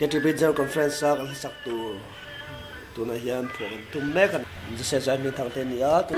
Get to be there conference sak ang sak tu na hian phung tum me kan se sai mi thang te ni a tu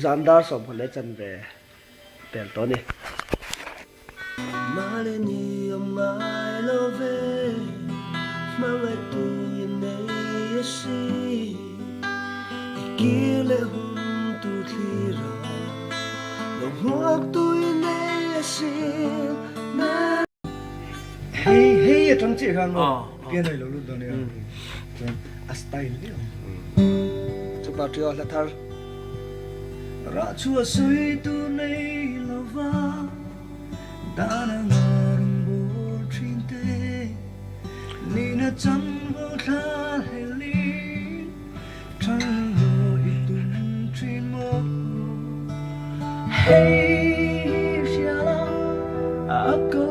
zandar som phole chan ve pel to ni maleni my love my tu ne si ikile hun tu thira lo huak tu ne si hey atang che khang no pian ai lo lu do ne a style ni chu pa trio la thar ra chua suy tu nei lova dana ngarung bo trinte ni na cham bo tha heli thang lo itun trin mo hey shala ako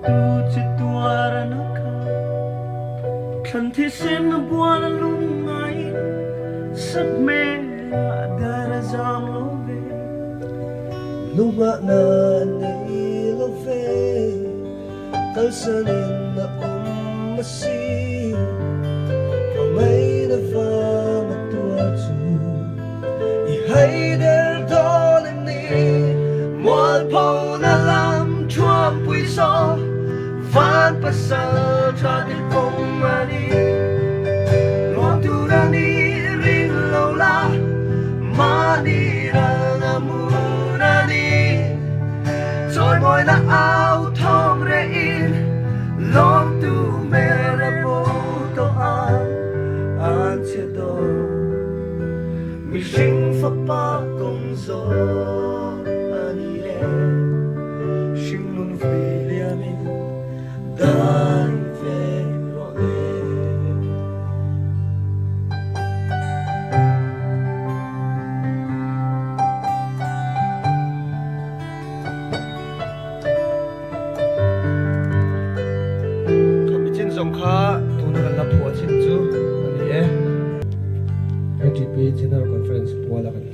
tu chitwara na ka than thi sen buan lung ngai sat me dara jam lo luma na nei lo ve kalsanin na masi mai na va ma tua chu I hai der dolin ni moal po na lam chuam pui so van pasal tra di kong mani luang tu ra ni ring lo la mani ra na mu rồi môi là áo thong re in lom tu me ra bo to an che do mi sing fa pa kong zo ani le sing nun fi le mi dai ve ro le song kha tu na la phua chin chu ani e ATP general conference pawla kan